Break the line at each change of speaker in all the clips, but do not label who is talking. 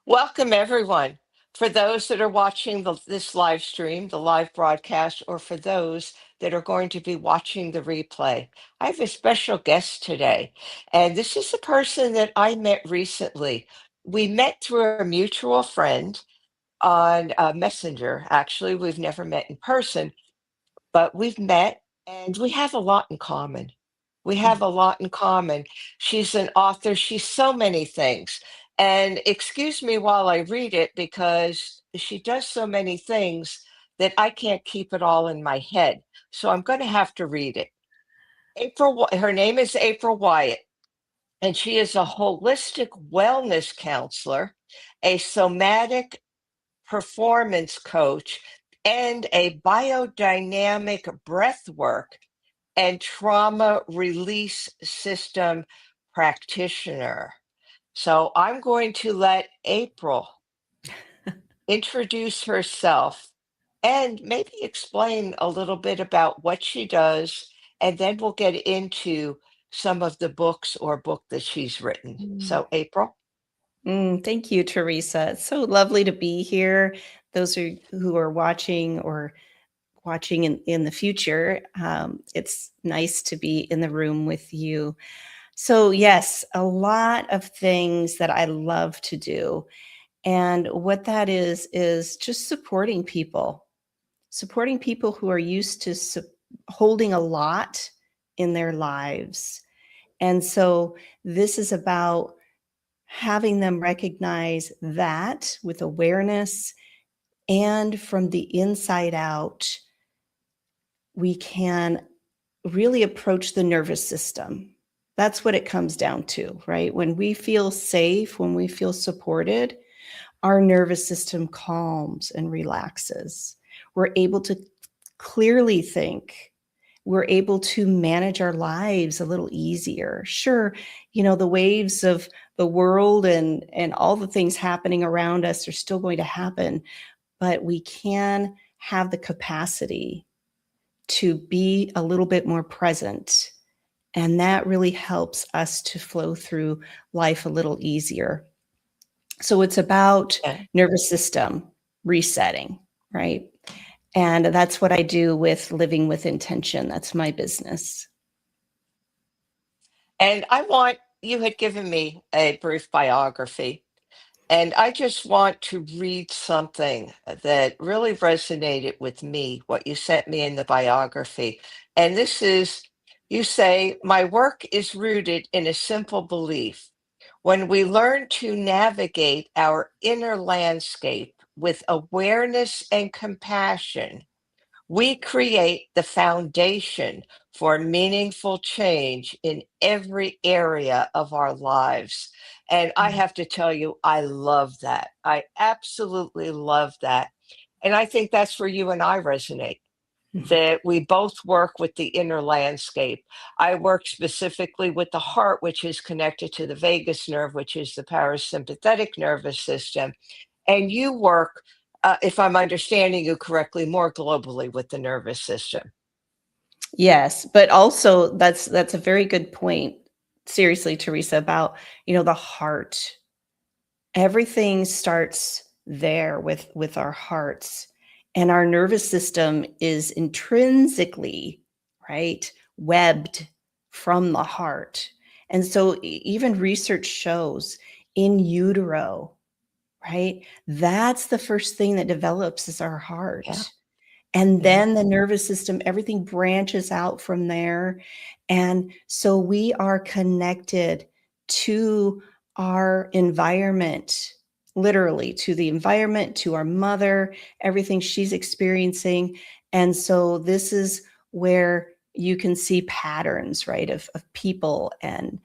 Welcome, everyone. For those that are watching this live stream, the live broadcast, or for those that are going to be watching the replay, I have a special guest today. And this is a person that I met recently. We met through a mutual friend on Messenger. Actually, we've never met in person, but we've met and we have a lot in common. We have a lot in common. She's an author. She's so many things. And excuse me while I read it because she does so many things that I can't keep it all in my head. So I'm going to have to read it. Her name is April Wyett, and she is a holistic wellness counselor, a somatic performance coach, and a biodynamic breathwork and trauma release system practitioner. So I'm going to let April introduce herself and maybe explain a little bit about what she does, and then we'll get into some of the books or book that she's written. So, April.
Thank you, Teresa. It's so lovely to be here. Who are watching or watching in the future, it's nice to be in the room with you. So yes, a lot of things that I love to do. And what that is just supporting people who are used to holding a lot in their lives. And so this is about having them recognize that with awareness, and from the inside out, we can really approach the nervous system. That's what it comes down to, right? When we feel safe, when we feel supported, our nervous system calms and relaxes. We're able to clearly think. We're able to manage our lives a little easier. Sure, the waves of the world and all the things happening around us are still going to happen, but we can have the capacity to be a little bit more present. And that really helps us to flow through life a little easier. So it's about nervous system resetting, right? And that's what I do with Living with Intention. That's my business.
And you had given me a brief biography, and I just want to read something that really resonated with me, what you sent me in the biography. And this is, you say, my work is rooted in a simple belief. When we learn to navigate our inner landscape with awareness and compassion, we create the foundation for meaningful change in every area of our lives. And I have to tell you, I love that. I absolutely love that. And I think that's where you and I resonate, that we both work with the inner landscape. I work specifically with the heart, which is connected to the vagus nerve, which is the parasympathetic nervous system. And you work, if I'm understanding you correctly, more globally with the nervous system.
Yes, but also that's a very good point. Seriously, Teresa, about, the heart. Everything starts there with our hearts, and our nervous system is intrinsically, right, webbed from the heart. And so even research shows in utero, right, that's the first thing that develops is our heart.
Yeah.
And then the nervous system, everything branches out from there. And so we are connected to our environment, literally to the environment, to our mother, everything she's experiencing. And so this is where you can see patterns, right, of people and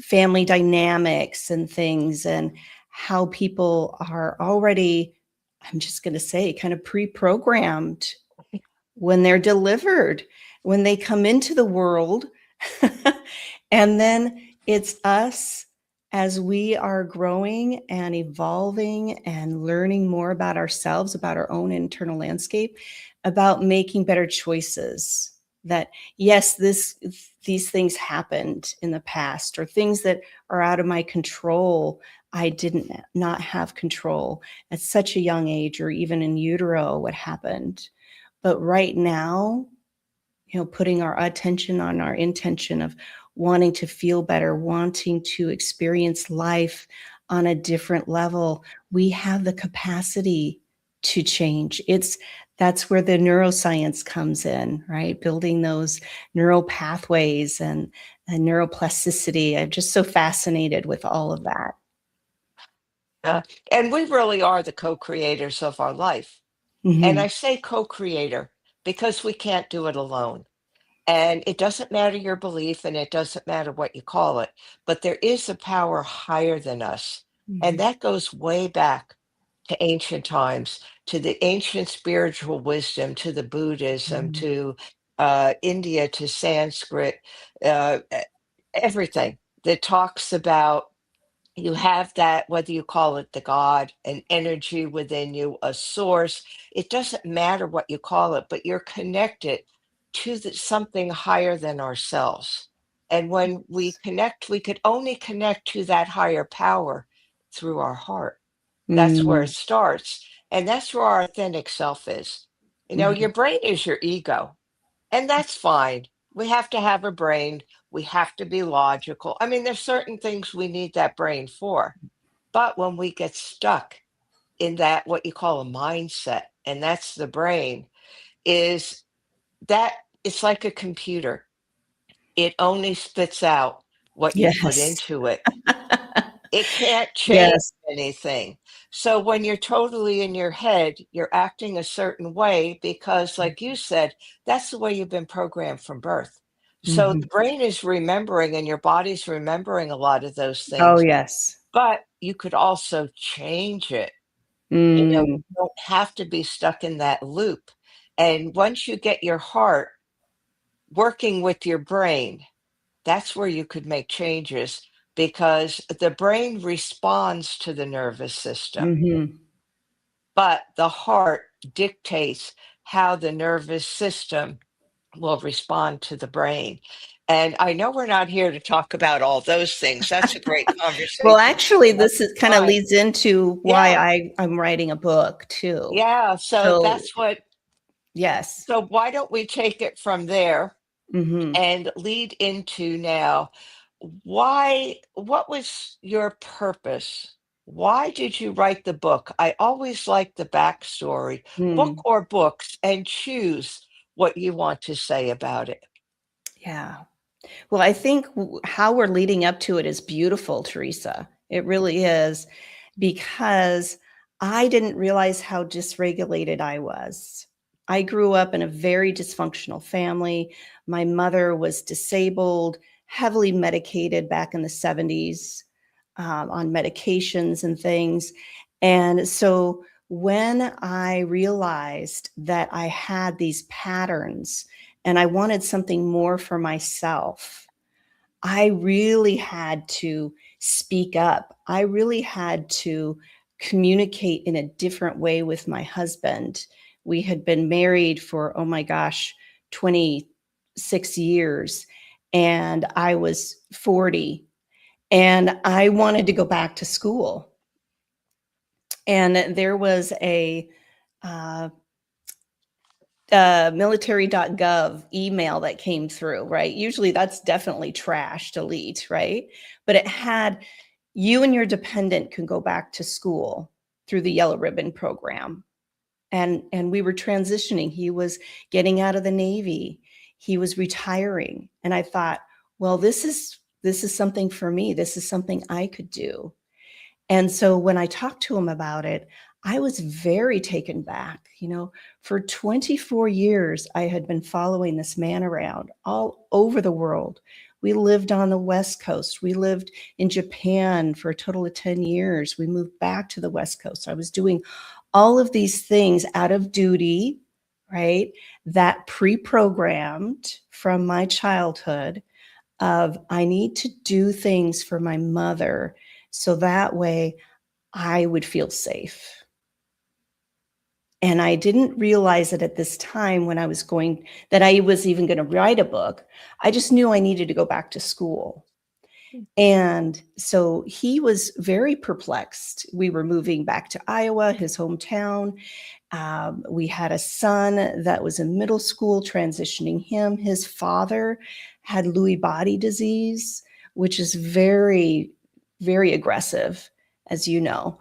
family dynamics and things, and how people are already, I'm just going to say, kind of pre-programmed when they're delivered, when they come into the world. And then it's us, as we are growing and evolving and learning more about ourselves, about our own internal landscape, about making better choices. That yes, these things happened in the past, or things that are out of my control. I didn't not have control at such a young age, or even in utero, what happened. But right now, putting our attention on our intention of wanting to feel better, wanting to experience life on a different level, we have the capacity to change. That's where the neuroscience comes in, right? Building those neural pathways and neuroplasticity. I'm just so fascinated with all of that.
Uh, and we really are the co-creators of our life. And I
Hmm.
say co-creator because we can't do it alone. And it doesn't matter your belief and it doesn't matter what you call it, but there is a power higher than us. And
Hmm.
that goes way back to ancient times, to the ancient spiritual wisdom, to the Buddhism,
Hmm.
to India, to Sanskrit, e- everything that talks about you have that, whether you call it the God, an energy within you, a source, it doesn't matter what you call it, but you're connected to something higher than ourselves. And when we connect, we could only connect to that higher power through our heart. That's where it
Mm.
starts. And that's where our authentic self is. Your
Mhm.
brain is your ego. And that's fine. We have to have a brain. We have to be logical. I mean, there's certain things we need that brain for. But when we get stuck in that, what you call a mindset, and that's the brain, is that it's like a computer. It only spits out what you put
Yes.
into it. It can't change
Yes.
anything. So when you're totally in your head, you're acting a certain way because, like you said, that's the way you've been programmed from birth. So
Mhm.
the brain is remembering and your body's remembering a lot of those
Oh,
things,
yes.
but you could also change it.
Mm.
You don't have to be stuck in that loop. And once you get your heart working with your brain, that's where you could make changes because the brain responds to the nervous system,
Mhm.
but the heart dictates how the nervous system will respond to the brain. And I know we're not here to talk about all those things. That's a great
Well,
conversation
actually,
for another
this is kinda
time.
leads into why
Yeah,
I'm writing a book too.
yeah. So
So,
that's what,
yes.
so why don't we take it from there
Mhm.
and lead into now what was your purpose? Why did you write the book? I always like the backstory, book
Mm.
or books, and choose what you want to say about it.
Yeah. Well, I think how we're leading up to it is beautiful, Teresa. It really is, because I didn't realize how dysregulated I was. I grew up in a very dysfunctional family. My mother was disabled, heavily medicated back in the 70s, on medications and things. And so when I realized that I had these patterns and I wanted something more for myself, I really had to speak up. I really had to communicate in a different way with my husband. We had been married for, oh my gosh, 26 years, and I was 40, and I wanted to go back to school. And there was a uh, military.gov email that came through, right? Usually that's definitely trash, delete, right? But it had, you and your dependent can go back to school through the yellow ribbon program. And we were transitioning. He was getting out of the Navy. He was retiring. And I thought, well, this is something for me. This is something I could do. And so when I talked to him about it, I was very taken back. For 24 years, I had been following this man around all over the world. We lived on the West Coast. We lived in Japan for a total of 10 years. We moved back to the West Coast. I was doing all of these things out of duty, right? That pre programmed from my childhood of I need to do things for my mother so that way I would feel safe. And I didn't realize it at this time when I was going that I was even going to write a book. I just knew I needed to go back to school. And so he was very perplexed. We were moving back to Iowa, his hometown. We had a son that was in middle school, transitioning him. His father had Lewy body disease, which is very, very aggressive, as you know.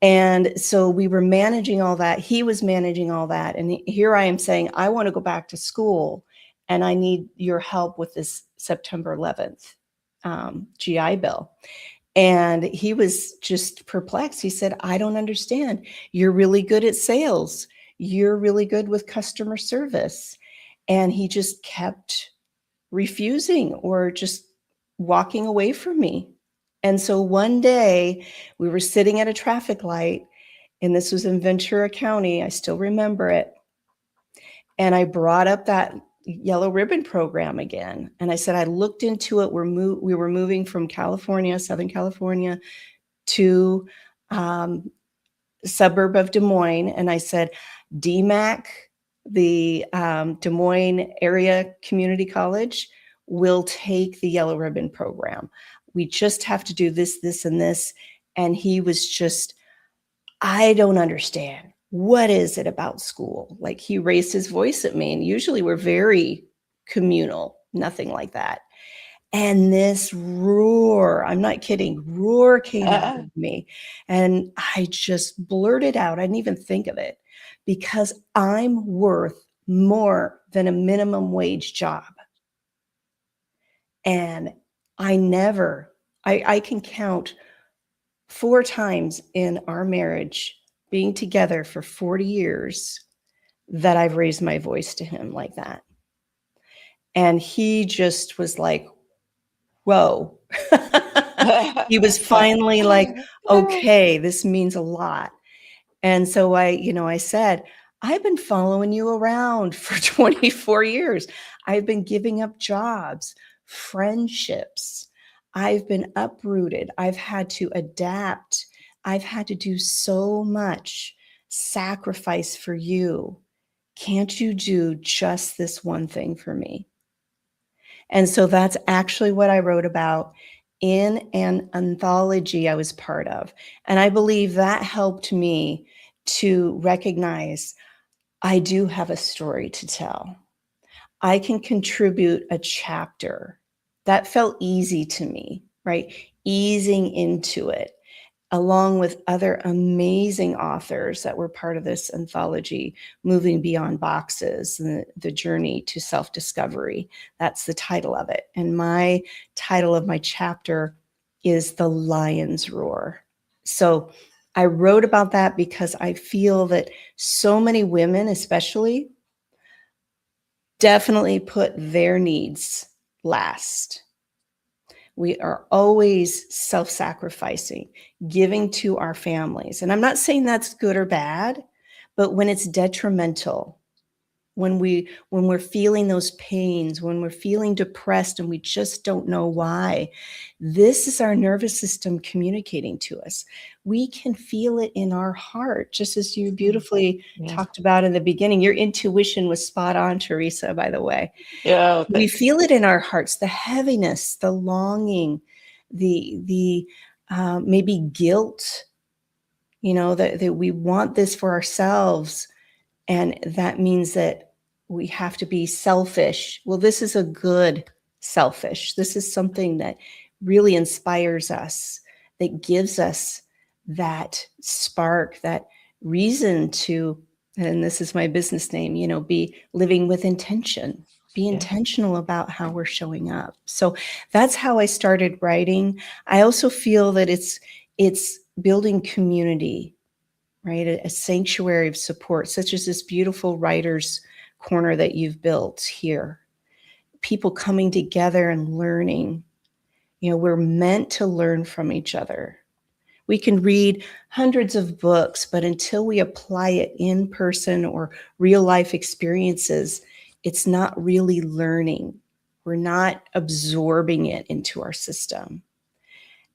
And so we were managing all that. He was managing all that. And here I am saying, I want to go back to school and I need your help with this September 11th GI Bill. And he was just perplexed. He said, I don't understand. You're really good at sales. You're really good with customer service. And he just kept refusing or just walking away from me. And so one day we were sitting at a traffic light, and this was in Ventura County. I still remember it. And I brought up that yellow ribbon program again. And I said, I looked into it. We were moving from California, Southern California, to suburb of Des Moines. And I said, DMAC, the Des Moines Area Community College, will take the yellow ribbon program. We just have to do this, this, and this. And he was just, I don't understand. What is it about school? Like, he raised his voice at me, and usually we're very communal, nothing like that. And this roar, I'm not kidding, roar came out of me. And I just blurted out, I didn't even think of it, because I'm worth more than a minimum wage job. And I can count 4 times in our marriage, being together for 40 years, that I've raised my voice to him like that. And he just was like, whoa. He was finally like, okay, this means a lot. And so I said, I've been following you around for 24 years. I've been giving up jobs, friendships. I've been uprooted. I've had to adapt. I've had to do so much sacrifice for you. Can't you do just this one thing for me? And so that's actually what I wrote about in an anthology I was part of. And I believe that helped me to recognize I do have a story to tell. I can contribute a chapter. That felt easy to me, right? Easing into it, along with other amazing authors that were part of this anthology, Moving Beyond Boxes, the journey to self-discovery. That's the title of it. And my title of my chapter is The Lion's Roar. So I wrote about that because I feel that so many women, especially, definitely put their needs last. We are always self-sacrificing, giving to our families. And I'm not saying that's good or bad, but when it's detrimental, when we're feeling those pains, when we're feeling depressed and we just don't know why, this is our nervous system communicating to us. We can feel it in our heart, just as you beautifully talked about in the beginning. Your intuition was spot on, Teresa, by the way.
Yeah,
We feel it in our hearts, the heaviness, the longing, the maybe guilt, that we want this for ourselves. And that means that we have to be selfish. Well, this is a good selfish. This is something that really inspires us, that gives us that spark, that reason to, and this is my business name, be living with intention, be intentional about how we're showing up. So that's how I started writing. I also feel that it's building community, right? A sanctuary of support, such as this beautiful writer's corner that you've built here. People coming together and learning. We're meant to learn from each other. We can read hundreds of books, but until we apply it in person or real life experiences, it's not really learning. We're not absorbing it into our system.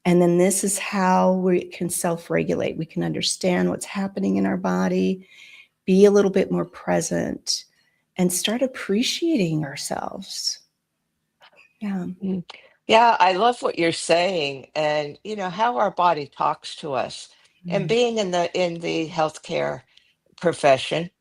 And then this is how we can self-regulate. We can understand what's happening in our body, be a little bit more present, and start appreciating ourselves. Yeah.
Yeah, I love what you're saying, and how our body talks to us. And
Mm.
being in the healthcare profession,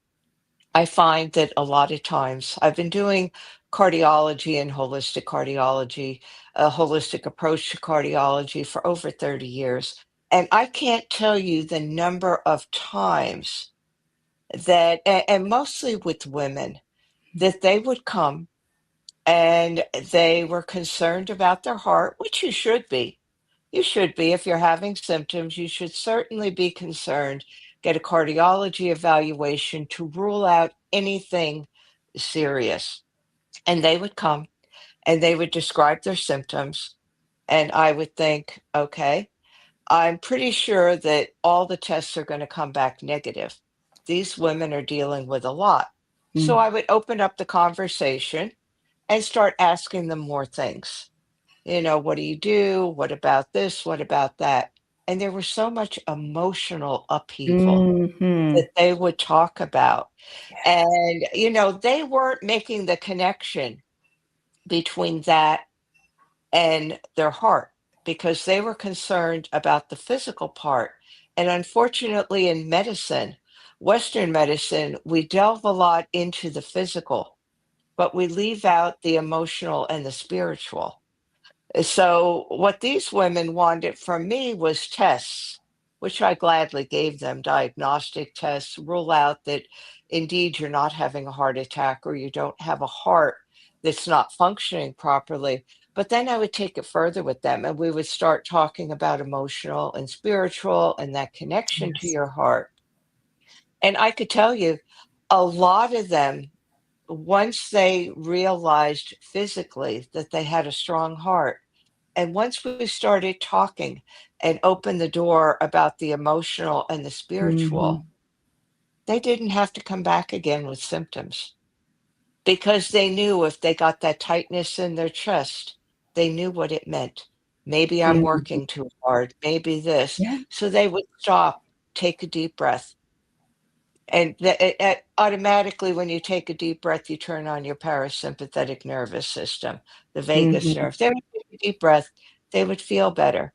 I find that a lot of times I've been doing cardiology and holistic cardiology, a holistic approach to cardiology for over 30 years. And I can't tell you the number of times and mostly with women, that they would come and they were concerned about their heart, which you should be. You should be. If you're having symptoms, you should certainly be concerned. Get a cardiology evaluation to rule out anything serious. And they would come and they would describe their symptoms. And I would think, okay, I'm pretty sure that all the tests are going to come back negative. These women are dealing with a lot. So
Mm.
I would open up the conversation and start asking them more things. What do you do? What about this? What about that? And there was so much emotional upheaval
Mhm.
that they would talk about.
Yes.
And, they weren't making the connection between that and their heart because they were concerned about the physical part. And unfortunately, in medicine, Western medicine, we delve a lot into the physical, but we leave out the emotional and the spiritual. So, what these women wanted from me was tests, which I gladly gave them, diagnostic tests, rule out that indeed you're not having a heart attack or you don't have a heart that's not functioning properly. But then I would take it further with them and we would start talking about emotional and spiritual and that connection to
Yes.
your heart. And I could tell you, a lot of them, once they realized physically that they had a strong heart, and once we started talking and opened the door about the emotional and the spiritual,
Mhm.
they didn't have to come back again with symptoms because they knew if they got that tightness in their chest, they knew what it meant. Maybe I'm
Mhm.
working too hard, maybe this.
Yeah.
So they would stop, take a deep breath. And automatically, when you take a deep breath, you turn on your parasympathetic nervous system, the vagus
Mhm.
nerve. They would take a deep breath, they would feel better.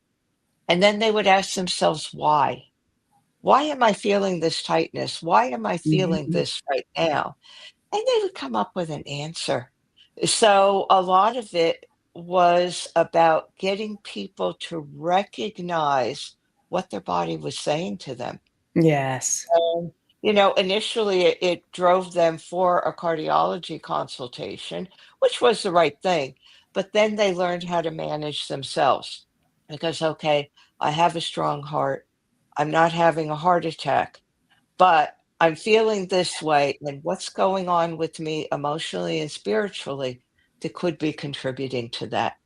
And then they would ask themselves, why? Why am I feeling this tightness? Why am I feeling
Mhm.
this right now? And they would come up with an answer. So a lot of it was about getting people to recognize what their body was saying to them.
Yes.
Initially it drove them for a cardiology consultation, which was the right thing. But then they learned how to manage themselves because, okay, I have a strong heart. I'm not having a heart attack, but I'm feeling this way. And what's going on with me emotionally and spiritually that could be contributing to that?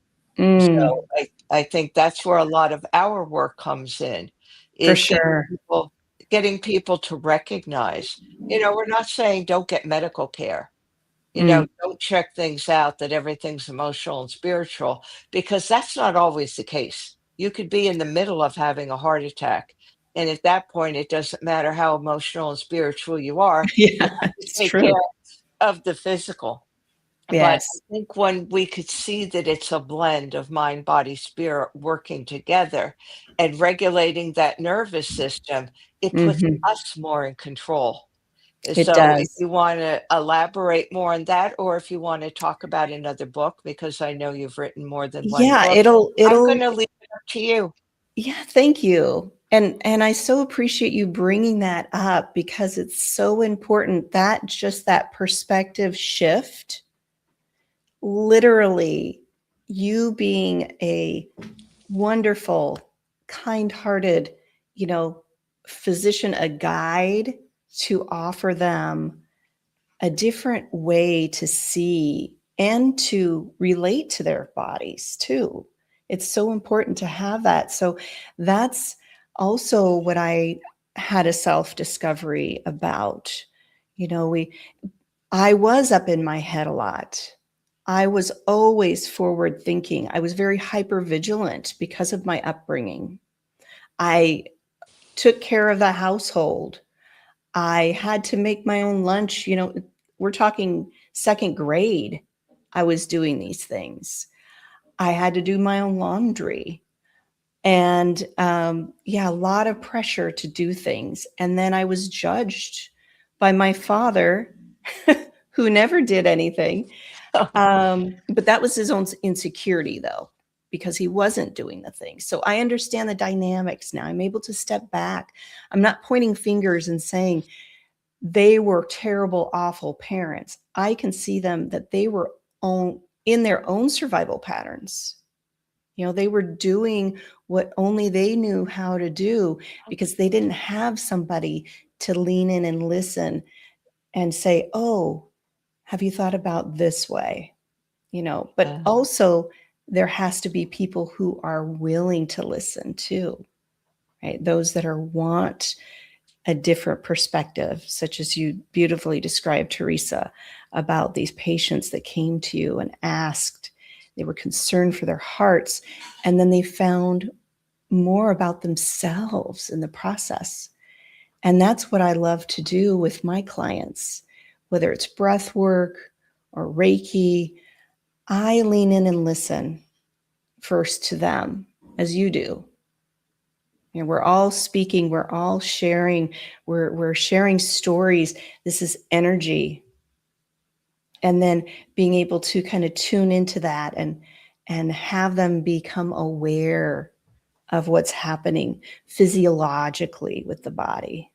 So
Mm.
I think that's where a lot of our work comes in,
For
is
sure.
getting people to recognize, we're not saying don't get medical care,
Mm.
don't check things out that everything's emotional and spiritual, because that's not always the case. You could be in the middle of having a heart attack, and at that point, it doesn't matter how emotional and spiritual you are, you
Yeah,
have to
it's
take care
true.
of the physical. But I
Yes.
think when we could see that it's a blend of mind, body, spirit working together and regulating that nervous system, it puts
Mhm.
us more in control.
It
So if
does.
you want to elaborate more on that, or if you want to talk about another book, because I know you've written more than one
Yeah,
book, I'm going
it'll
to leave it up to you.
yeah, thank you. And I so appreciate you bringing that up because it's so important that just that perspective shift, literally you being a wonderful, kind-hearted, you know, physician, a guide to offer them a different way to see and to relate to their bodies too. It's so important to have that. So that's also what I had a self-discovery about. You know, I was up in my head a lot. I was always forward thinking. I was very hyper vigilant because of my upbringing. I took care of the household. I had to make my own lunch, we're talking second grade. I was doing these things. I had to do my own laundry. And yeah, a lot of pressure to do things. And then I was judged by my father, who never did anything. But that was his own insecurity, though, because he wasn't doing the thing. So I understand the dynamics now. I'm able to step back. I'm not pointing fingers and saying they were terrible, awful parents. I can see them that they were in their own survival patterns. They were doing what only they knew how to do because they didn't have somebody to lean in and listen and say, oh, have you thought about this way? But also there has to be people who are willing to listen too, right? Those that want a different perspective, such as you beautifully described, Teresa, about these patients that came to you and asked. They were concerned for their hearts, and then they found more about themselves in the process. And that's what I love to do with my clients, whether it's breath work or Reiki. I lean in and listen first to them, as you do. We're all speaking, we're all sharing, we're sharing stories. This is energy. And then being able to kind of tune into that and have them become aware of what's happening physiologically with the body.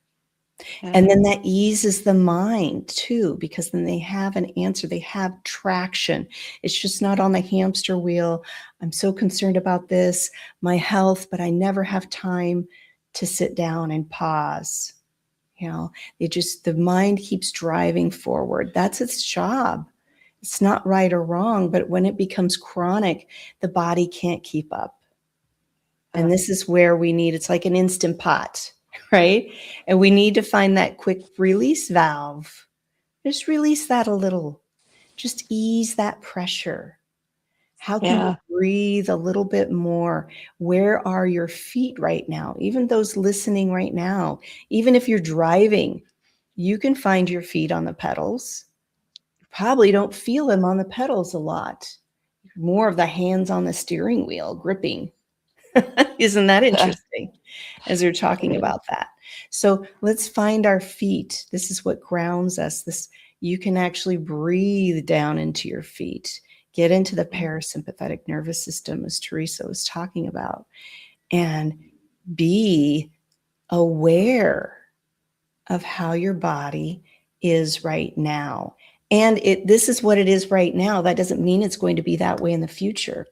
And then that eases the mind too, because then they have an answer, they have traction. It's just not on the hamster wheel. I'm so concerned about this, my health, but I never have time to sit down and pause. The mind keeps driving forward. That's its job. It's not right or wrong, but when it becomes chronic, the body can't keep up. And this is where it's like an instant pot, right? And we need to find that quick release valve. Just release that a little. Just ease that pressure. How can you breathe a little bit more? Where are your feet right now? Even those listening right now, even if you're driving, you can find your feet on the pedals. You probably don't feel them on the pedals a lot. More of the hands on the steering wheel gripping. Isn't that interesting as we're talking about that? So let's find our feet. This is what grounds us. You can actually breathe down into your feet, get into the parasympathetic nervous system, as Teresa was talking about, and be aware of how your body is right now. And this is what it is right now. That doesn't mean it's going to be that way in the future.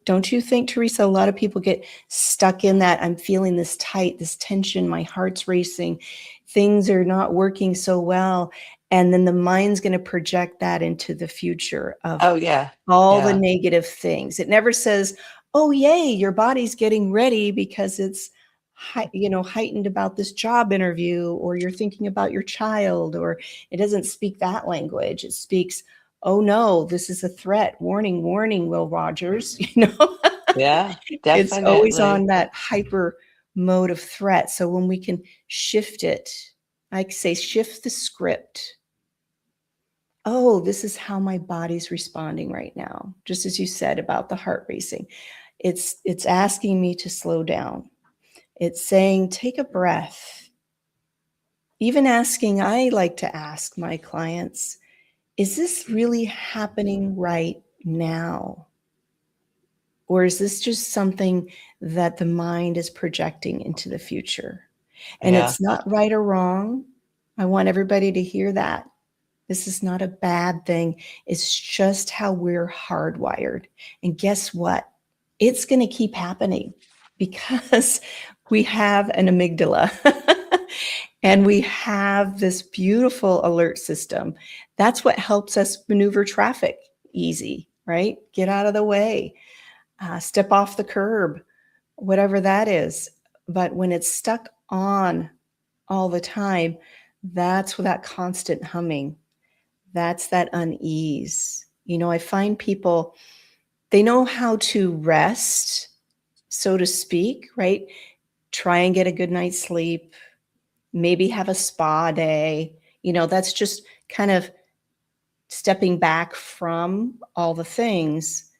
Don't you think, Teresa, a lot of people get stuck in that, I'm feeling this tight, this tension, my heart's racing, things are not working so well. And then the mind's going to project that into the future of all the negative things. It never says, oh, yay, your body's getting ready because it's heightened about this job interview, or you're thinking about your child, or it doesn't speak that language. It speaks, oh no, this is a threat. Warning, warning, Will Rogers.
Yeah,
It's always
definitely.
on that hyper mode of threat. So when we can shift it, I say shift the script. Oh, this is how my body's responding right now. Just as you said about the heart racing. It's asking me to slow down. It's saying, take a breath. Even asking, I like to ask my clients, is this really happening right now? Or is this just something that the mind is projecting into the future? And it's not right or wrong. I want everybody to hear that. This is not a bad thing. It's just how we're hardwired. And guess what? It's going to keep happening because we have an amygdala and we have this beautiful alert system. That's what helps us maneuver traffic easy, right? Get out of the way, step off the curb, whatever that is. But when it's stuck on all the time, that's that constant humming. That's that unease. I find people, they know how to rest, so to speak, right? Try and get a good night's sleep, maybe have a spa day. That's just kind of stepping back from all the things.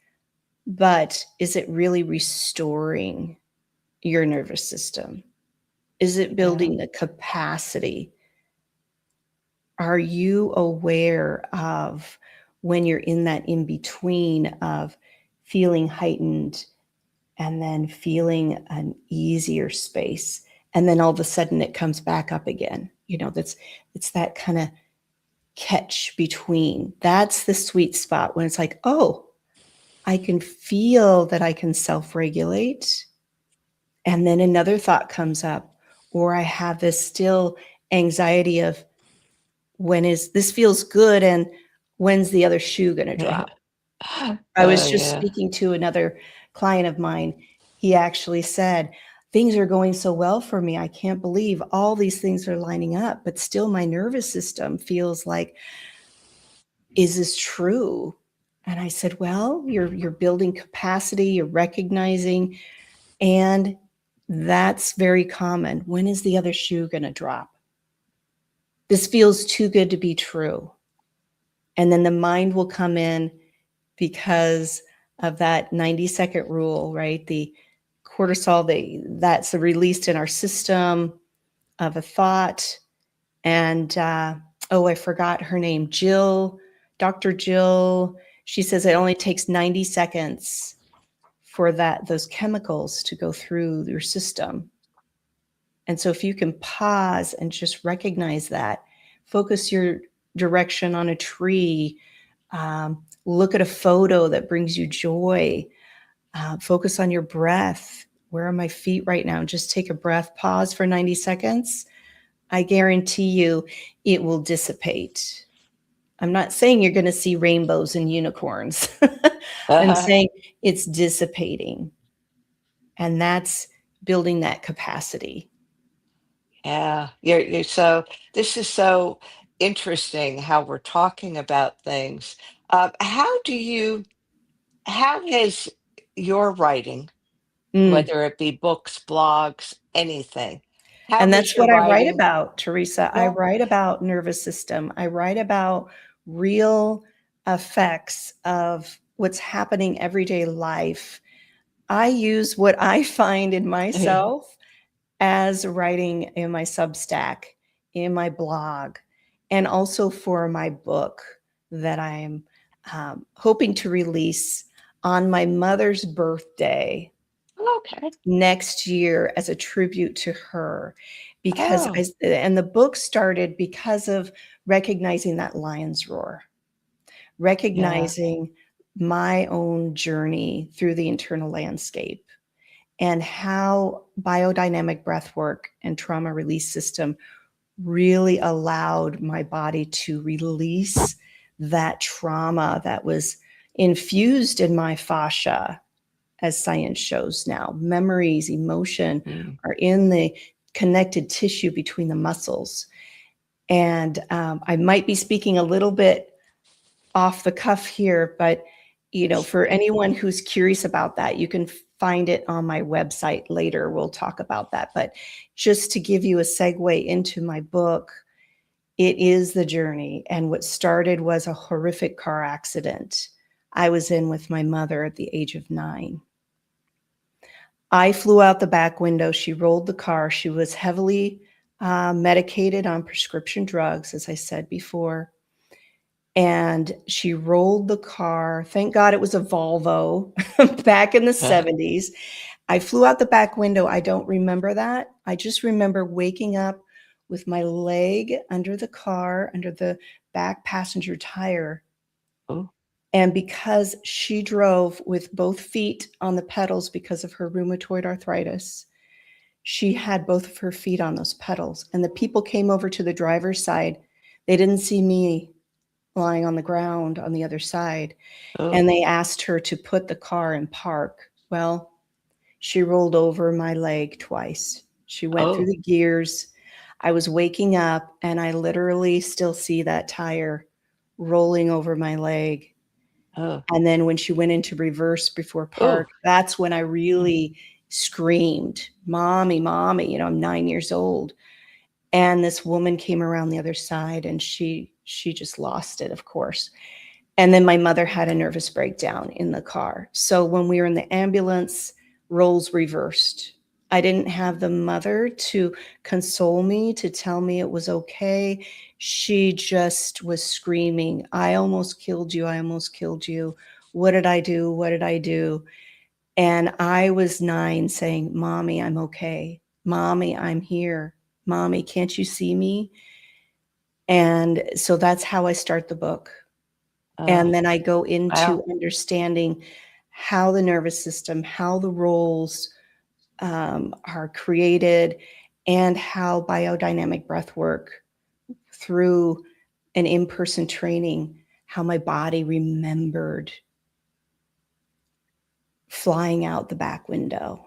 but is it really restoring your nervous system? Is it
Yeah.
building the capacity? Are you aware of when you're in that in between of feeling heightened and then feeling an easier space? And then all of a sudden it comes back up again. It's that kind of catch between. That's the sweet spot when it's like, oh, I can feel that I can self regulate. And then another thought comes up, or I have this still anxiety of when is this feels good and when's the other shoe going to drop? I was just
Yeah.
speaking to another client of mine. He actually said, things are going so well for me. I can't believe all these things are lining up, but still my nervous system feels like, is this true? And I said, well, you're building capacity, you're recognizing, and that's very common. When is the other shoe going to drop? This feels too good to be true. And then the mind will come in because of that 90-second rule, right? The cortisol, that's released in our system of a thought. And I forgot her name, Jill, Dr. Jill. She says it only takes 90 seconds for those chemicals to go through your system. And so if you can pause and just recognize that, focus your direction on a tree, look at a photo that brings you joy, focus on your breath. Where are my feet right now? Just take a breath, pause for 90 seconds. I guarantee you it will dissipate. I'm not saying you're going to see rainbows and unicorns. I'm saying it's dissipating. And that's building that capacity.
Yeah, you're so this is so interesting how we're talking about things. How has your writing,
Mm.
whether it be books, blogs, anything, how
And
has
that's
your
what I write
writing,
about, Teresa. I
yeah,
write about nervous system. I write about real effects of what's happening everyday life. I use what I find in myself as writing in my Substack, in my blog, and also for my book that I'm hoping to release on my mother's birthday
okay.
next year as a tribute to her. Because
Oh,
and the book started because of recognizing that lion's roar,
yeah.
recognizing my own journey through the internal landscape and how biodynamic breathwork and trauma release system really allowed my body to release that trauma that was infused in my fascia, as science shows now. Memories, emotion
Mm.
are in the connected tissue between the muscles. And I might be speaking a little bit off the cuff here, but for anyone who's curious about that, you can find it on my website later. We'll talk about that. But just to give you a segue into my book, it is the journey. And what started was a horrific car accident I was in with my mother at the age of 9. I flew out the back window. She rolled the car. She was heavily medicated on prescription drugs, as I said before. And she rolled the car. Thank God it was a Volvo back in the 70s. I flew out the back window. I don't remember that. I just remember waking up with my leg under the car, under the back passenger tire.
Oh,
And because she drove with both feet on the pedals because of her rheumatoid arthritis, she had both of her feet on those pedals. And the people came over to the driver's side. They didn't see me lying on the ground on the other side.
oh,
And they asked her to put the car in park. Well, she rolled over my leg twice. She went through
oh,
the gears. I was waking up and I literally still see that tire rolling over my leg.
oh,
And then when she went into reverse before
oh,
park, that's when I really screamed, "Mommy, mommy," I'm 9 years old. And this woman came around the other side and she just lost it, of course. And then my mother had a nervous breakdown in the car. So when we were in the ambulance, roles reversed. I didn't have the mother to console me, to tell me it was okay. She just was screaming, I almost killed you. I almost killed you. What did I do? What did I do? And I was 9 saying, Mommy, I'm okay. Mommy, I'm here. Mommy, can't you see me? And so that's how I start the book.
Oh,
And then I go
wow.
into understanding how the nervous system, how the roles are created, and how biodynamic breath work through an in-person training, how my body remembered flying out the back window.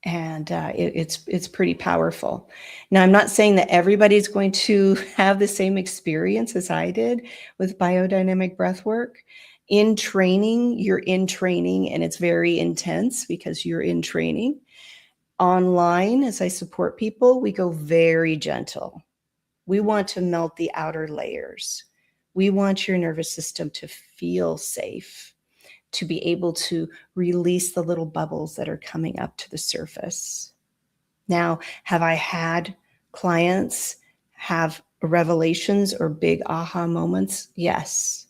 And it's pretty powerful. Now, I'm not saying that everybody's going to have the same experience as I did with biodynamic breath work. In training, you're in training, and it's very intense because you're in training. Online, as I support people, we go very gentle. We want to melt the outer layers. We want your nervous system to feel safe, to be able to release the little bubbles that are coming up to the surface. Now, have I had clients have revelations or big aha moments? Yes,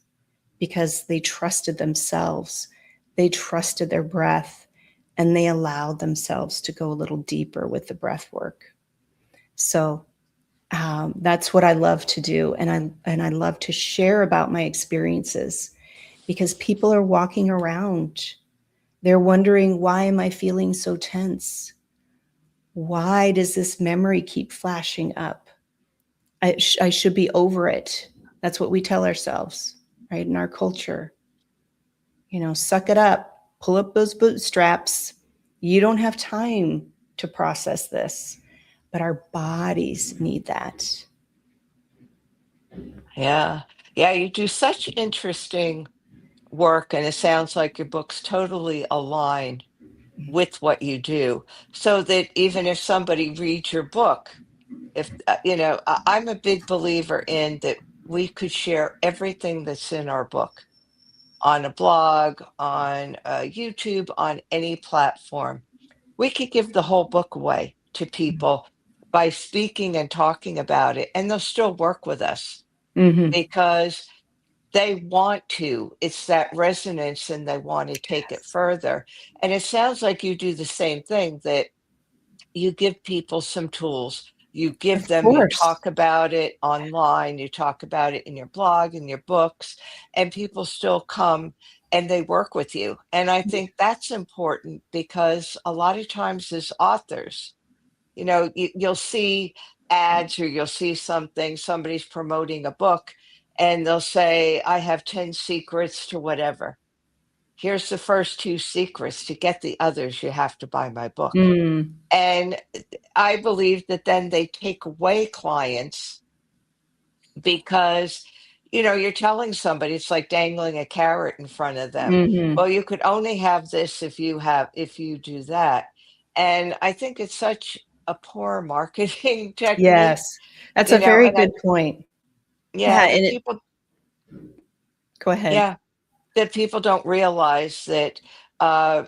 because they trusted themselves, they trusted their breath, and they allowed themselves to go a little deeper with the breath work. So that's what I love to do, and I love to share about my experiences because people are walking around. They're wondering, why am I feeling so tense? Why does this memory keep flashing up? I should be over it. That's what we tell ourselves, right? In our culture, suck it up, pull up those bootstraps. You don't have time to process this, but our bodies need that.
Yeah. Yeah, you do such interesting work, and it sounds like your books totally align with what you do. So that even if somebody reads your book, if I'm a big believer in that we could share everything that's in our book on a blog, on YouTube, on any platform. We could give the whole book away to people by speaking and talking about it, and they'll still work with us
Mm-hmm.
because they want to. It's that resonance and they want to take it further. And it sounds like you do the same thing, that you give people some tools. You give
Of
them, you
course.
talk about it online, you talk about it in your blog, in your books, and people still come and they work with you. And I think that's important because a lot of times as authors, you'll see ads or you'll see something, somebody's promoting a book, and they'll say, I have 10 secrets to whatever. Here's the first 2 secrets. To get the others, you have to buy my book.
Mm.
And I believe that then they take away clients because, you're telling somebody it's like dangling a carrot in front of them.
Mm-hmm.
Well, you could only have this if you do that. And I think it's such a poor marketing technique,
Yes, that's a very
and
good point. Yeah,
yeah,
and go ahead.
yeah, that people don't realize uh,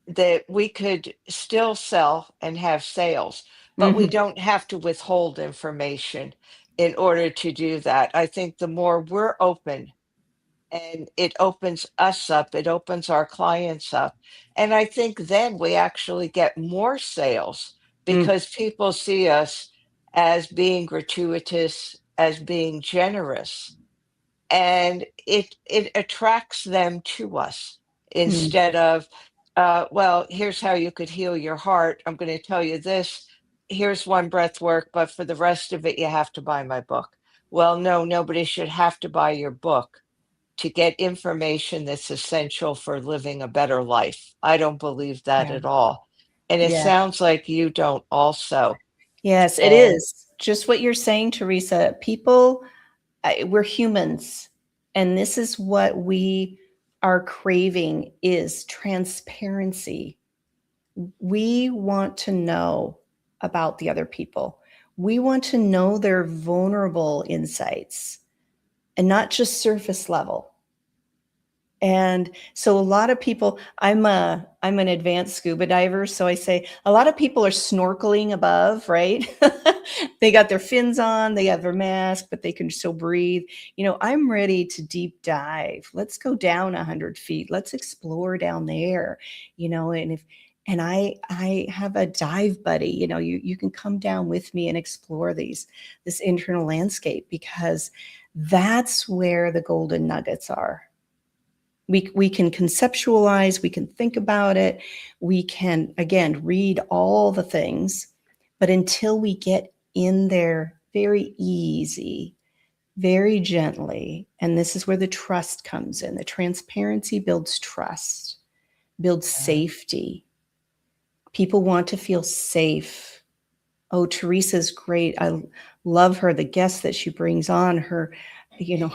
that we could still sell and have sales, but we
Mm-hmm.
don't have to withhold information in order to do that. I think the more we're open, and it opens us up, it opens our clients up. And I think then we actually get more sales
Mm.
because people see us as being gratuitous, as being generous, and it attracts them to us
Mm.
instead of well, here's how you could heal your heart. I'm going to tell you this. Here's one breath work, but for the rest of it you have to buy my book. Well, no, nobody should have to buy your book to get information that's essential for living a better life. I don't believe that
Yeah.
at all, and it
Yeah.
sounds like you don't also.
Yes, it
And
is. Just what you're saying, Teresa. People, we're humans, and this is what we are craving is transparency. We want to know about the other people. We want to know their vulnerable insights. and not just surface level. And so a lot of people, I'm an advanced scuba diver, so I say a lot of people are snorkeling above, right? They got their fins on, they have their mask, but they can still breathe. I'm ready to deep dive. Let's go down 100 feet. Let's explore down there. And I have a dive buddy. You can come down with me and explore this internal landscape, because that's where the golden nuggets are. We can conceptualize, we can think about it, we can, again, read all the things, but until we get in there very easy, very gently, and this is where the trust comes in. The transparency builds trust, builds safety. People want to feel safe. Oh, Teresa's great. I love her, the guests that she brings on, her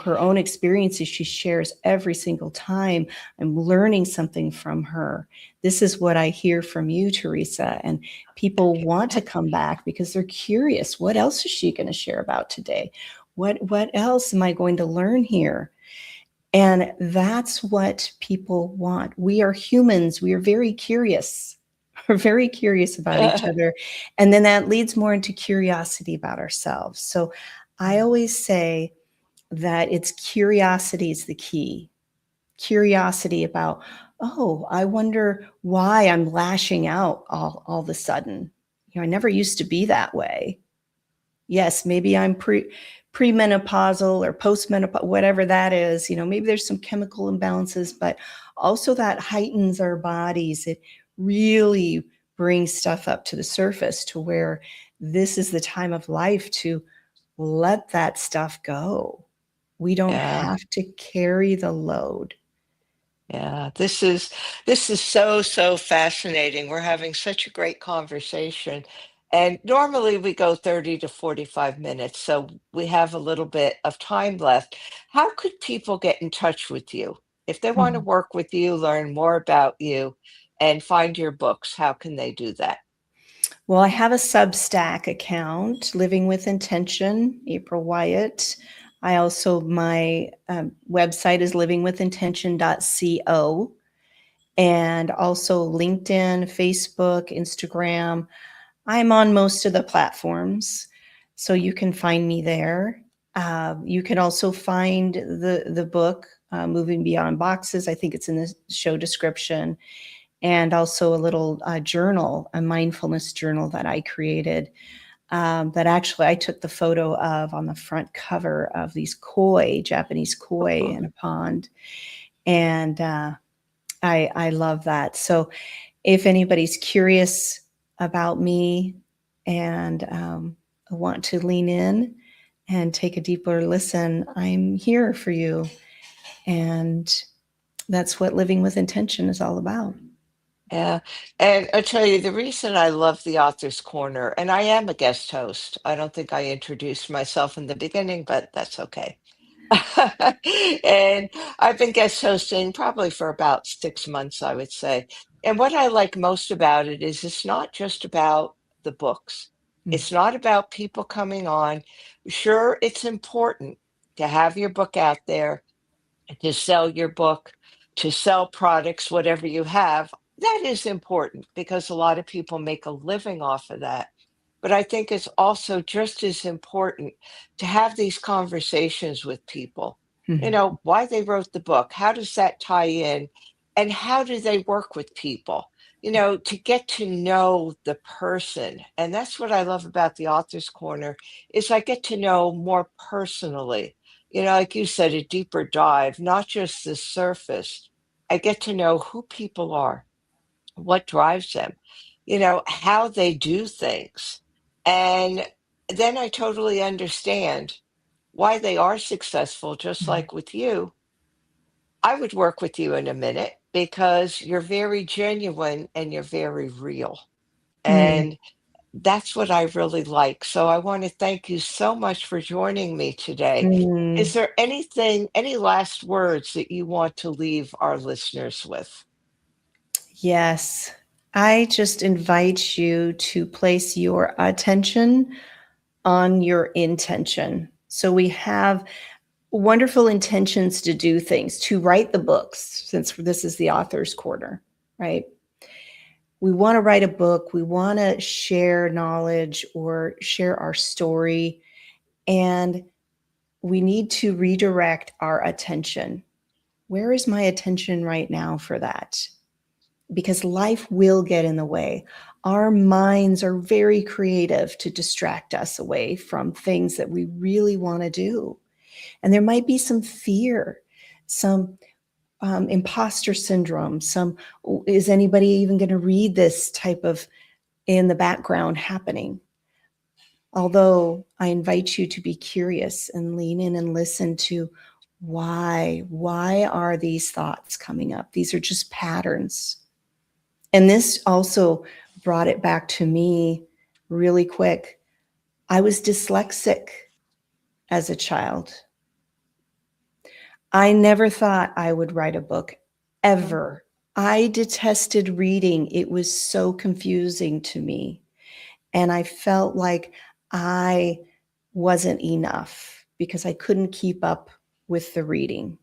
own experiences she shares every single time. I'm learning something from her. This is what I hear from you, Teresa. And people want to come back because they're curious. What else is she going to share about today? What else am I going to learn here? And that's what people want. We are humans. We are very curious. We're very curious about each other. And then that leads more into curiosity about ourselves. So I always say that it's curiosity is the key. Curiosity about, oh, I wonder why I'm lashing out all of a sudden. I never used to be that way. Yes, maybe I'm premenopausal or postmenopausal, whatever that is. Maybe there's some chemical imbalances, but also that heightens our bodies. It really brings stuff up to the surface to where this is the time of life to let that stuff go. We don't
Yeah.
have to carry the load.
Yeah, this is so fascinating. We're having such a great conversation. And normally we go 30 to 45 minutes, so we have a little bit of time left. How could people get in touch with you? If they want to
Mhm.
work with you, learn more about you, and find your books, how can they do that?
Well, I have a Substack account, Living with Intention, April Wyett. I also, my website is livingwithintention.co, and also LinkedIn, Facebook, Instagram. I'm on most of the platforms, so you can find me there. You can also find the book, Moving Beyond Boxes. I think it's in the show description, and also a little journal, a mindfulness journal that I created. That actually I took the photo of on the front cover of these koi, Japanese koi in a pond, and I love that. So if anybody's curious about me and want to lean in and take a deeper listen, I'm here for you. And that's what living with intention is all about.
Yeah. And I tell you, the reason I love the Author's Corner, and I am a guest host. I don't think I introduced myself in the beginning, but that's okay. And I've been guest hosting probably for about 6 months, I would say. And what I like most about it is it's not just about the books.
Mm.
It's not about people coming on. Sure, it's important to have your book out there, to sell your book, to sell products, whatever you have. That is important because a lot of people make a living off of that. But I think it's also just as important to have these conversations with people.
Mhm.
Why they wrote the book, how does that tie in, and how do they work with people? To get to know the person. And that's what I love about the Author's Corner is I get to know more personally. Like you said, a deeper dive, not just the surface. I get to know who people are, what drives them, how they do things. And then I totally understand why they are successful, just
Mhm.
like with you. I would work with you in a minute because you're very genuine and you're very real.
Mm.
And that's what I really like. So I want to thank you so much for joining me today. Is
Mm.
there anything, any last words that you want to leave our listeners with?
Yes. I just invite you to place your attention on your intention. So we have wonderful intentions to do things, to write the books, since this is the author's corner, right? We want to write a book, we want to share knowledge or share our story, and we need to redirect our attention. Where is my attention right now for that? Because life will get in the way. Our minds are very creative to distract us away from things that we really want to do. And there might be some fear, some imposter syndrome, some, is anybody even going to read this type of in the background happening? Although I invite you to be curious and lean in and listen to why are these thoughts coming up? These are just patterns. And this also brought it back to me really quick. I was dyslexic as a child. I never thought I would write a book, ever. I detested reading. It was so confusing to me. And I felt like I wasn't enough because I couldn't keep up with the reading.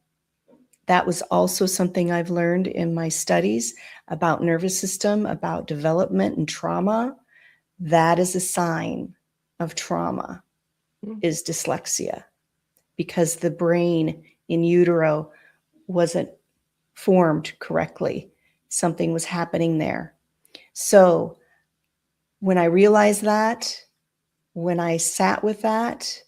That was also something I've learned in my studies about nervous system, about development and trauma. That is a sign of trauma, is dyslexia, because the brain in utero wasn't formed correctly. Something was happening there. So when I realized that, when I sat with that,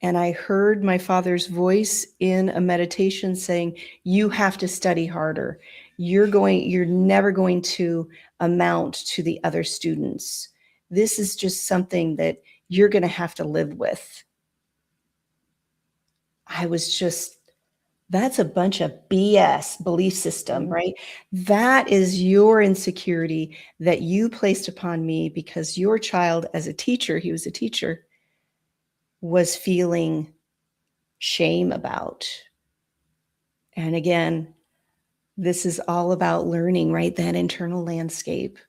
and I heard my father's voice in a meditation saying, you have to study harder. You're never going to amount to the other students. This is just something that you're going to have to live with. I was just, that's a bunch of BS belief system, right? That is your insecurity that you placed upon me because your child, as a teacher, he was a teacher, was feeling shame about. And again, this is all about learning, right? That internal landscape,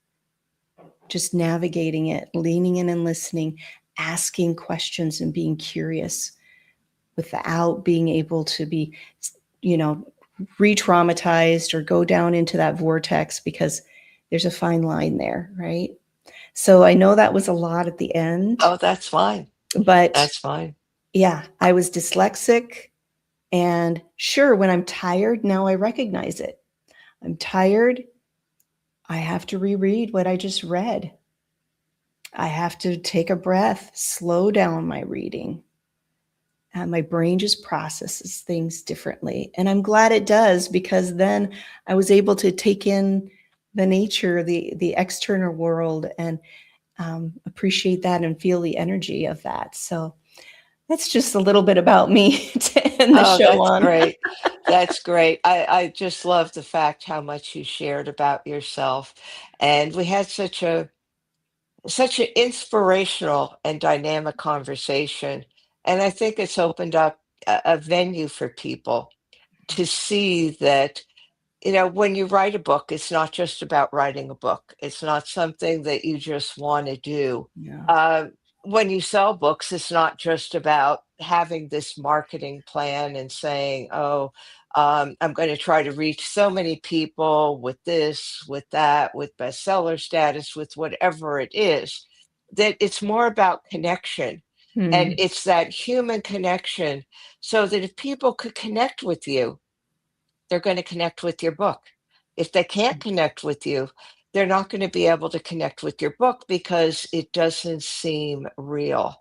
just navigating it, leaning in and listening, asking questions and being curious without being able to be, re-traumatized or go down into that vortex, because there's a fine line there, right? So I know that was a lot at the end.
Oh, that's fine.
But
That's fine.
Yeah, I was dyslexic. And sure, when I'm tired, now I recognize it. I'm tired. I have to reread what I just read. I have to take a breath, slow down my reading. And my brain just processes things differently. And I'm glad it does, because then I was able to take in the nature, the external world, and appreciate that and feel the energy of that. So that's just a little bit about me to end the
Oh,
show
that's
on.
great. That's great. I just love the fact how much you shared about yourself. And we had such an inspirational and dynamic conversation. And I think it's opened up a venue for people to see that, when you write a book, it's not just about writing a book. It's not something that you just want to do.
Yeah.
Uh, when you sell books, it's not just about having this marketing plan and saying, oh, I'm going to try to reach so many people with this, with that, with bestseller status, with whatever it is. That it's more about connection. And
Hmm.
it's that human connection, so that if people could connect with you, they're going to connect with your book. If they can't connect with you, they're not going to be able to connect with your book because it doesn't seem real.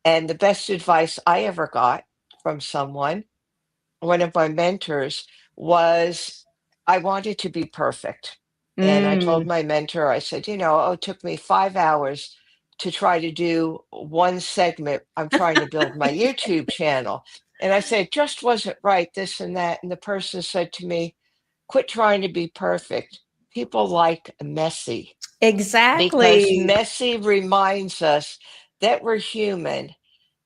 And the best advice I ever got from someone, one of my mentors, was I wanted to be perfect. And I told
Mm.
my mentor, I said, it took me 5 hours to try to do one segment. I'm trying to build my YouTube channel. And I said, just wasn't right, this and that. And the person said to me, quit trying to be perfect. People like messy because
Exactly.
messy reminds us that we're human.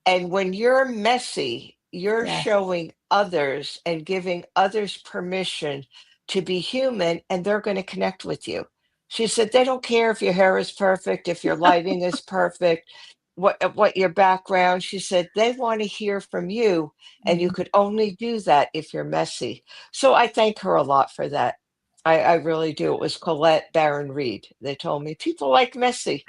And when you're messy, you're
Yes.
showing others and giving others permission to be human, and they're going to connect with you. She said, they don't care if your hair is perfect, if your lighting is perfect. what your background. She said they want to hear from you, and you
Mhm.
could only do that if you're messy. So I thank her a lot for that. I really do. It was Colette Baron Reed. They told me people like messy.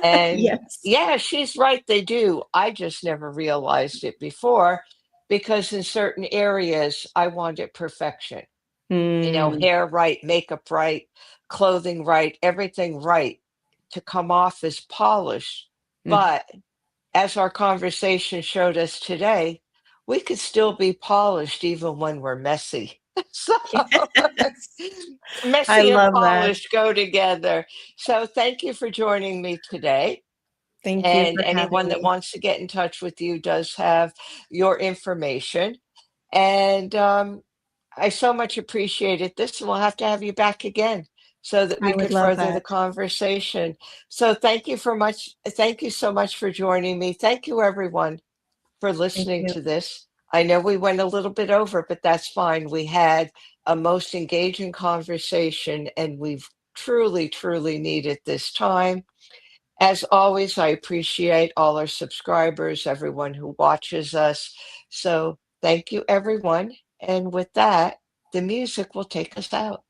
And
Yes.
yeah, she's right, they do. I just never realized it before because in certain areas I wanted perfection.
Mm,
Hair right, makeup right, clothing right, everything right to come off as polished.
mm.
But as our conversation showed us today, we could still be polished even when we're messy. So
Yes. I
messy and
love that.
polished go together. So thank you for joining me today.
Thank you
And
for having
anyone that
me.
wants to get in touch with you does have your information. And I so much appreciated this, and we'll have to have you back again so that
I
we
would
could
love
further the
that.
conversation. So thank you so much for joining me. Thank you everyone for
Thank
listening
you.
to this. I know we went a little bit over, but that's fine. We had a most engaging conversation, and we've truly, truly needed this time. As always, I appreciate all our subscribers, everyone who watches us. So thank you, everyone. And with that, the music will take us out.